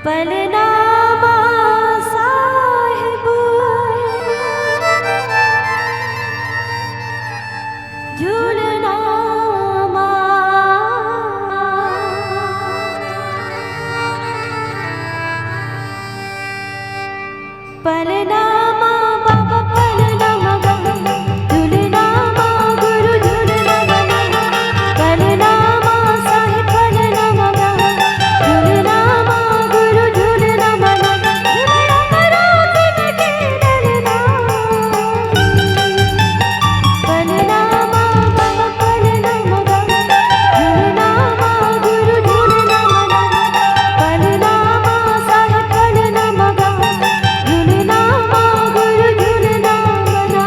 पलनामा साहिब झूलनामा पलनामा बाबा पलनामा झूलनामा गुरु झूलनामा पलनामा साहिब पलनामा झूलनामा गुरु झूलनामा पलनामा बाबा पलनामा झूलनामा गुरु झूलनामा पलनामा साहिब पलनामा झूलनामा गुरु झूलनामा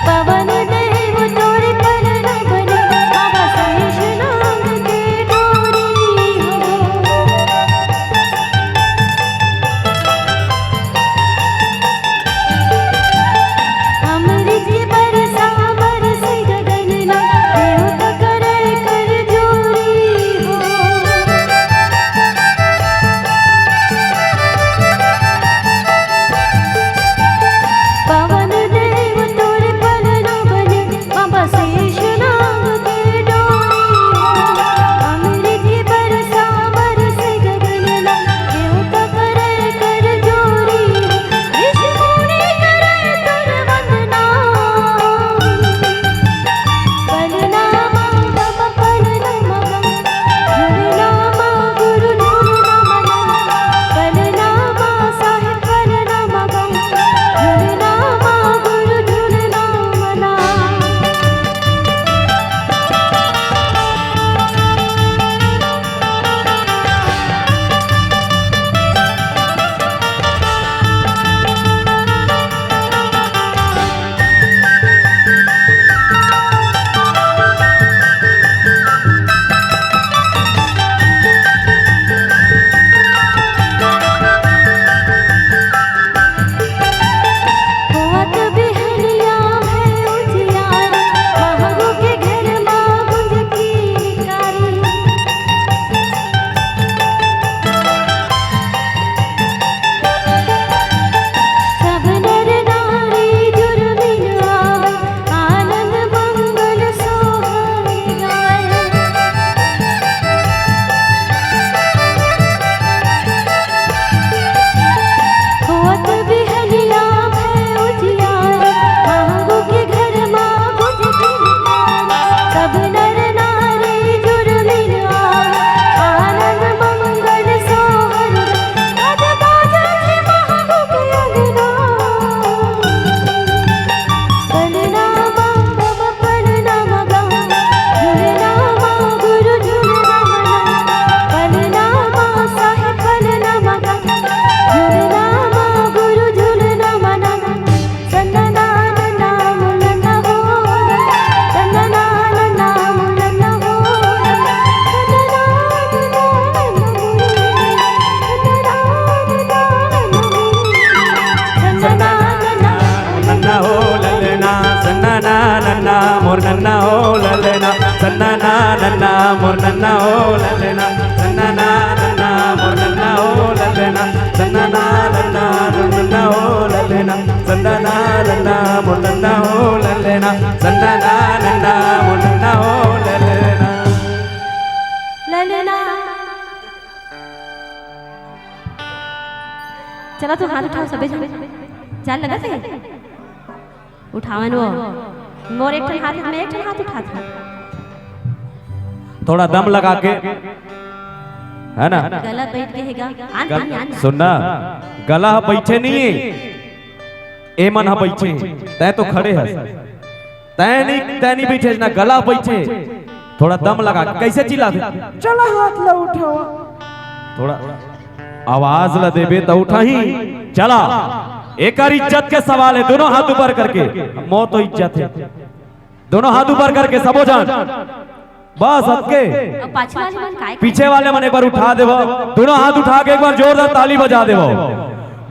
पवन देव तोरे पलना बने बाबा सहेश नाग के डोरी हो अमृत बरसा बरस गगन देव करे कर जोरी हो पवन देव तोरे पलना बने बाबा शेष नाग के डोरी हो अमृत बरसा बरस गगन देव करे कर जोरी ऋषि मुनि करे तुर वंदना पलनामा बाबा पलनामा झूलनामा गुरु झूलनामा पलनामा साहिब पलनामा झूलनामा गुरु झूलनामा होत बिहनिया है उजियार महगो के घर माँ गुंज की निकारी सब नर नारी जुर्मिन आवे आनंद मंगल सोहर गाए होत बिहनिया है उजियार महगो के घर माँ गुंज की निकारी सब नर नारी जुर्मिन आवे आनंद मंगल सोहर गाए बाजा के महगो के अंगना पलनामा बाबा पलनामा झूलनामा गुरु झूलनामा पलनामा साहिब पलनामा झूलनामा गुरु झूलनामा सन्ना नाम लन्ना हो सन्ना नाम लन्ना हो नन्ना हो ललना सन्ना नन्ना मोर नन्ना हो ललना सन्ना नन्ना मोर नन्ना हो ललना सन्ना नन्ना मोर नन्ना हो ललना सन्ना नन्ना मोर नन्ना हो ललना सन्ना नन्ना मोर नन्ना हो ललना सन्ना नन्ना मोर नन्ना हो ललना ललना चला तो हाथ उठाओ सबे चल लगा थे उठावन वो मोर एक ठन हाथ में एक ठन हाथ उठा था थोड़ा दम लगा के है ना गला बैठ के हैगा सुनना गला बैठे नहीं है ए मन हा बैठे तै तो खड़े है तै नहीं बैठे ना गला बैठे थोड़ा दम लगा के कैसे चिल्ला दे चला हाथ ला उठाओ थोड़ा आवाज ला देबे तो उठाही चला एक और इज्जत के सवाल है, दोनों हाथ ऊपर करके, मौत तो इज्जत है, दोनों हाथ ऊपर करके सबो जान बस हटके पीछे वाले मन एक बार उठा देवो, दोनों हाथ उठा के एक बार जोरदार ताली बजा देवो।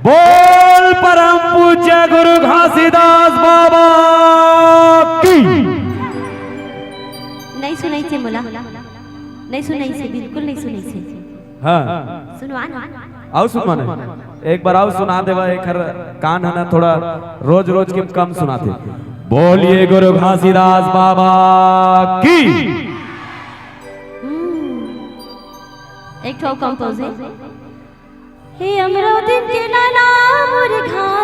बोल परम पूज्य गुरु घासीदास बाबा की। नहीं सुनाई से बोला, नहीं सुनाई से, बिल्कुल नहीं सुनाई से। हाँ सुनवा ना, आओ सुनवा ना, एक बार आओ सुना देवा, एक कान है ना थोड़ा रोज रोज के कम सुनाते। बोलिए गुरु घासीदास बाबा की। एक ठो कंपोज है, हे अमरो दिन के लाला मोर घासीदास